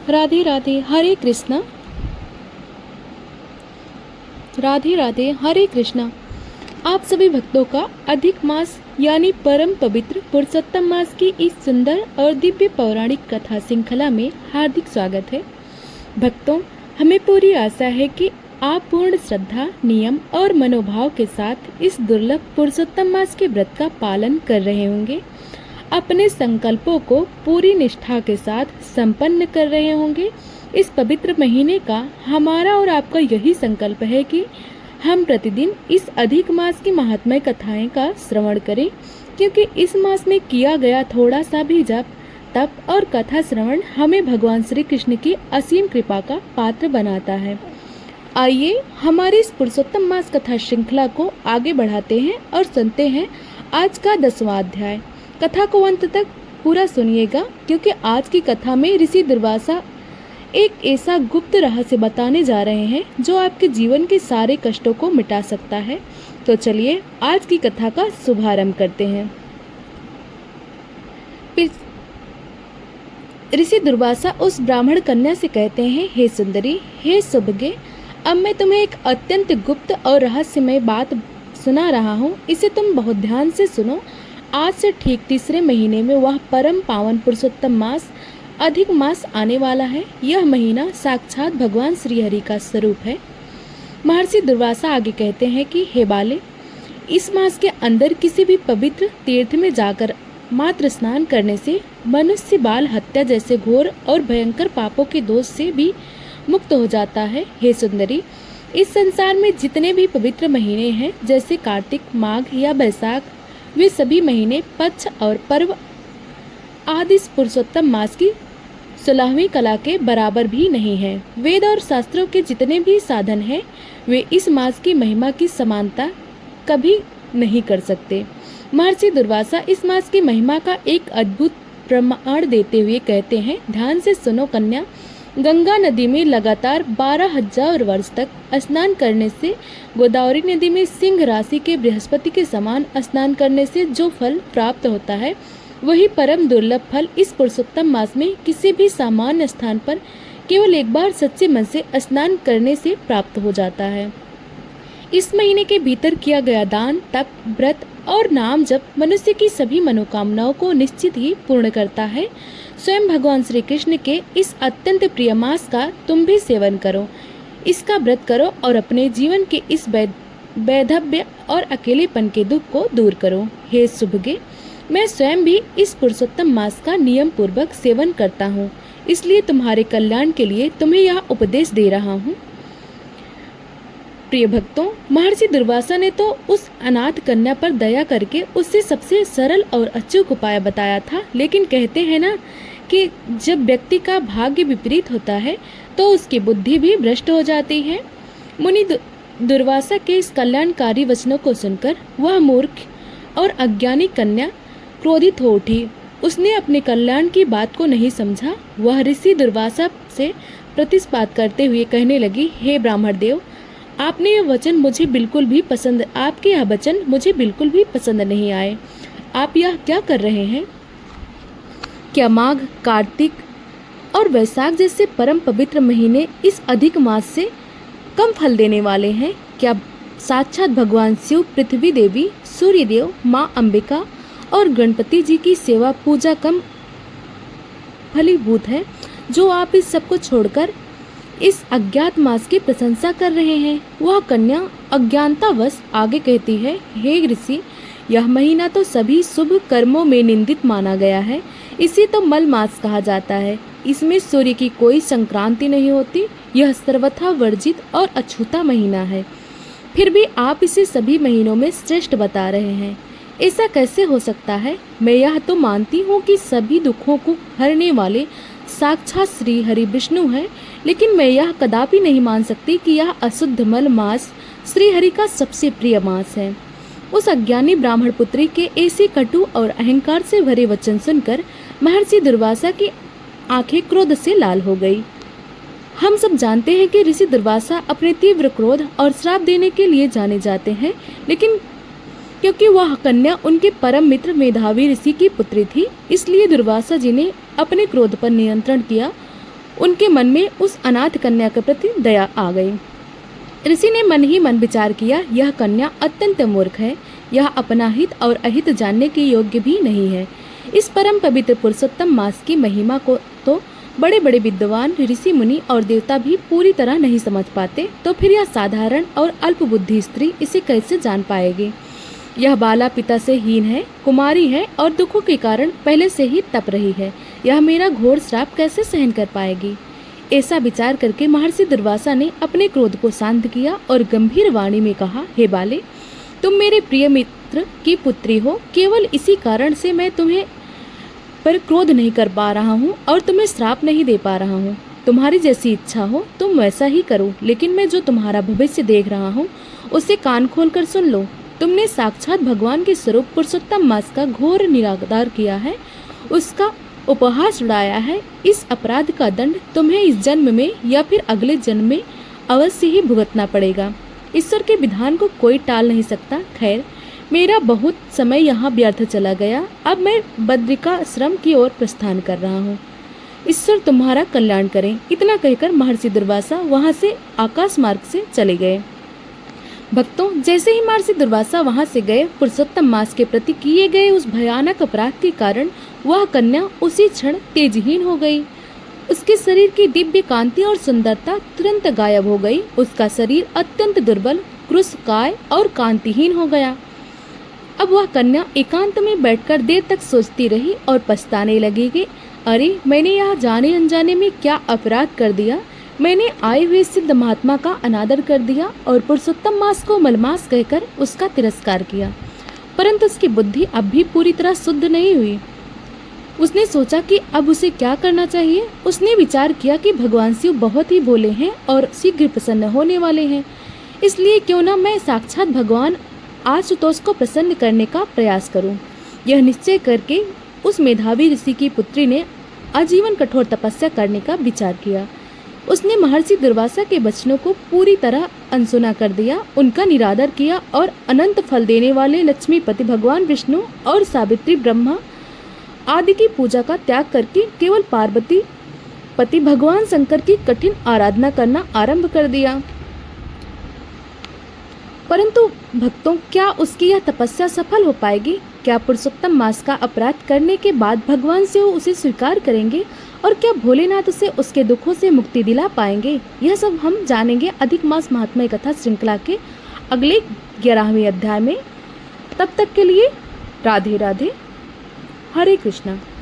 राधे राधे, हरे कृष्णा। राधे राधे, हरे कृष्णा। आप सभी भक्तों का अधिक मास यानी परम पवित्र पुरुषोत्तम मास की इस सुंदर और दिव्य पौराणिक कथा श्रृंखला में हार्दिक स्वागत है। भक्तों, हमें पूरी आशा है कि आप पूर्ण श्रद्धा, नियम और मनोभाव के साथ इस दुर्लभ पुरुषोत्तम मास के व्रत का पालन कर रहे होंगे, अपने संकल्पों को पूरी निष्ठा के साथ संपन्न कर रहे होंगे। इस पवित्र महीने का हमारा और आपका यही संकल्प है कि हम प्रतिदिन इस अधिक मास की महात्म्य कथाएं का श्रवण करें, क्योंकि इस मास में किया गया थोड़ा सा भी जप, तप और कथा श्रवण हमें भगवान श्री कृष्ण की असीम कृपा का पात्र बनाता है। आइए हमारे इस पुरुषोत्तम मास कथा श्रृंखला को आगे बढ़ाते हैं और सुनते हैं आज का 10वां अध्याय। कथा को अंत तक पूरा सुनिएगा, क्योंकि आज की कथा में ऋषि दुर्वासा एक ऐसा गुप्त रहस्य बताने जा रहे हैं जो आपके जीवन के सारे कष्टों को मिटा सकता है। तो चलिए आज की कथा का शुभारंभ करते हैं। ऋषि दुर्वासा उस ब्राह्मण कन्या से कहते हैं, हे सुंदरी, हे सुभगे, अब मैं तुम्हें एक अत्यंत गुप्त और रहस्यमय बात सुना रहा हूँ। इसे तुम बहुत ध्यान से सुनो। आज से ठीक तीसरे महीने में वह परम पावन पुरुषोत्तम मास अधिक मास आने वाला है। यह महीना साक्षात भगवान श्री हरि का स्वरूप है। महर्षि दुर्वासा आगे कहते हैं कि हे बाले, इस मास के अंदर किसी भी पवित्र तीर्थ में जाकर मात्र स्नान करने से मनुष्य बाल हत्या जैसे घोर और भयंकर पापों के दोष से भी मुक्त हो जाता है। हे सुंदरी, इस संसार में जितने भी पवित्र महीने हैं, जैसे कार्तिक, माघ या बैसाख, वे सभी महीने, पक्ष और पर्व आदि इस पुरुषोत्तम मास की 16वीं कला के बराबर भी नहीं है। वेद और शास्त्रों के जितने भी साधन हैं, वे इस मास की महिमा की समानता कभी नहीं कर सकते। महर्षि दुर्वासा इस मास की महिमा का एक अद्भुत प्रमाण देते हुए कहते हैं, ध्यान से सुनो कन्या। गंगा नदी में लगातार 12,000 वर्ष तक स्नान करने से, गोदावरी नदी में सिंह राशि के बृहस्पति के समान स्नान करने से जो फल प्राप्त होता है, वही परम दुर्लभ फल इस पुरुषोत्तम मास में किसी भी सामान्य स्थान पर केवल एक बार सच्चे मन से स्नान करने से प्राप्त हो जाता है। इस महीने के भीतर किया गया दान, तप, व्रत और नाम जप मनुष्य की सभी मनोकामनाओं को निश्चित ही पूर्ण करता है। स्वयं भगवान श्री कृष्ण के इस अत्यंत प्रिय मास का तुम भी सेवन करो, इसका व्रत करो और अपने जीवन के इस वैधव्य और अकेलेपन के दुख को दूर करो। हे सुभगे, मैं स्वयं भी इस पुरुषोत्तम मास का नियम पूर्वक सेवन करता हूँ, इसलिए तुम्हारे कल्याण के लिए तुम्हें यह उपदेश दे रहा हूँ। प्रिय भक्तों, महर्षि दुर्वासा ने तो उस अनाथ कन्या पर दया करके उससे सबसे सरल और अचूक उपाय बताया था, लेकिन कहते हैं ना कि जब व्यक्ति का भाग्य विपरीत होता है तो उसकी बुद्धि भी भ्रष्ट हो जाती है। मुनि दुर्वासा के इस कल्याणकारी वचनों को सुनकर वह मूर्ख और अज्ञानी कन्या क्रोधित हो उठी। उसने अपने कल्याण की बात को नहीं समझा। वह ऋषि दुर्वासा से प्रतिस्पात करते हुए कहने लगी, हे ब्राह्मण देव, आपके यह वचन मुझे बिल्कुल भी पसंद नहीं आए। आप यह क्या कर रहे हैं? क्या माघ, कार्तिक और वैशाख जैसे परम पवित्र महीने इस अधिक मास से कम फल देने वाले हैं? क्या साक्षात भगवान शिव, पृथ्वी देवी, सूर्य देव, माँ अंबिका और गणपति जी की सेवा पूजा कम फलीभूत है, जो आप इस सब को छोड़कर इस अज्ञात मास की प्रशंसा कर रहे हैं? वह कन्या अज्ञानतावश आगे कहती है, हे ऋषि, यह महीना तो सभी शुभ कर्मों में निंदित माना गया है। इसे तो मल मास कहा जाता है। इसमें सूर्य की कोई संक्रांति नहीं होती। यह सर्वथा वर्जित और अछूता महीना है। फिर भी आप इसे सभी महीनों में श्रेष्ठ बता रहे हैं। ऐसा कैसे हो सकता है? मैं यह तो मानती हूँ कि सभी दुखों को हरने वाले साक्षात श्री हरि विष्णु हैं, लेकिन मैं यह कदापि नहीं मान सकती कि यह अशुद्ध मल मास श्री हरि का सबसे प्रिय मास है। उस अज्ञानी ब्राह्मण पुत्री के ऐसे कटु और अहंकार से भरे वचन सुनकर महर्षि दुर्वासा की आंखें क्रोध से लाल हो गई। हम सब जानते हैं कि ऋषि दुर्वासा अपने तीव्र क्रोध और श्राप देने के लिए जाने जाते हैं, लेकिन क्योंकि वह कन्या उनके परम मित्र मेधावी ऋषि की पुत्री थी, इसलिए दुर्वासा जी ने अपने क्रोध पर नियंत्रण किया उनके मन में उस अनाथ कन्या के प्रति दया आ गई। ऋषि ने मन ही मन विचार किया, यह कन्या अत्यंत मूर्ख है, यह अपना हित और अहित जानने के योग्य भी नहीं है। इस परम पवित्र पुरुषोत्तम मास की महिमा को तो बड़े बड़े विद्वान ऋषि मुनि और देवता भी पूरी तरह नहीं समझ पाते, तो फिर यह साधारण और अल्प बुद्धि स्त्री इसे कैसे जान पाएगी। यह बाला पिता से हीन है, कुमारी है और दुखों के कारण पहले से ही तप रही है, यह मेरा घोर श्राप कैसे सहन कर पाएगी। ऐसा विचार करके महर्षि दुर्वासा ने अपने क्रोध को शांत किया और गंभीर वाणी में कहा, हे बाले, तुम मेरे प्रिय मित्र की पुत्री हो, केवल इसी कारण से मैं तुम्हें पर क्रोध नहीं कर पा रहा हूँ और तुम्हें श्राप नहीं दे पा रहा हूँ। तुम्हारी जैसी इच्छा हो तुम वैसा ही करो, लेकिन मैं जो तुम्हारा भविष्य देख रहा हूँ उसे कान खोल कर सुन लो। तुमने साक्षात भगवान के स्वरूप पुरुषोत्तम मास का घोर निरादर किया है, उसका उपहास उड़ाया है। इस अपराध का दंड तुम्हें इस जन्म में या फिर अगले जन्म में अवश्य ही भुगतना पड़ेगा। ईश्वर के विधान को कोई टाल नहीं सकता। खैर, मेरा बहुत समय यहाँ व्यर्थ चला गया, अब मैं बद्रिकाश्रम की ओर प्रस्थान कर रहा हूँ। ईश्वर तुम्हारा कल्याण करें। इतना कहकर महर्षि दुर्वासा वहाँ से आकाश मार्ग से चले गए। भक्तों, जैसे ही महर्षि दुर्वासा वहाँ से गए, पुरुषोत्तम मास के प्रति किए गए उस भयानक अपराध के कारण वह कन्या उसी क्षण तेजहीन हो गई। उसके शरीर की दिव्य कांति और सुंदरता तुरंत गायब हो गई। उसका शरीर अत्यंत दुर्बल, कृशकाय और कांतिहीन हो गया। अब वह कन्या एकांत में बैठकर देर तक सोचती रही और पछताने लगी कि अरे, मैंने यह जाने अनजाने में क्या अपराध कर दिया। मैंने आए हुए सिद्ध महात्मा का अनादर कर दिया और पुरुषोत्तम मास को मलमास कहकर उसका तिरस्कार किया। परंतु उसकी बुद्धि अब भी पूरी तरह शुद्ध नहीं हुई। उसने सोचा कि अब उसे क्या करना चाहिए। उसने विचार किया कि भगवान शिव बहुत ही भोले हैं और शीघ्र प्रसन्न होने वाले हैं, इसलिए क्यों न मैं साक्षात भगवान आशुतोष को प्रसन्न करने का प्रयास करूं। यह निश्चय करके उस मेधावी ऋषि की पुत्री ने आजीवन कठोर तपस्या करने का विचार किया। उसने महर्षि दुर्वासा के वचनों को पूरी तरह अनसुना कर दिया, उनका निरादर किया और अनंत फल देने वाले लक्ष्मीपति भगवान विष्णु और सावित्री ब्रह्मा आदि की पूजा का त्याग करके केवल पार्वती पति भगवान शंकर की कठिन आराधना करना आरंभ कर दिया। परंतु भक्तों, क्या उसकी यह तपस्या सफल हो पाएगी? क्या पुरुषोत्तम मास का अपराध करने के बाद भगवान से उसे स्वीकार करेंगे और क्या भोलेनाथ उसे उसके दुखों से मुक्ति दिला पाएंगे? यह सब हम जानेंगे अधिक मास महात्म्य कथा श्रृंखला के अगले 11वें अध्याय में। तब तक के लिए राधे राधे, हरे कृष्णा।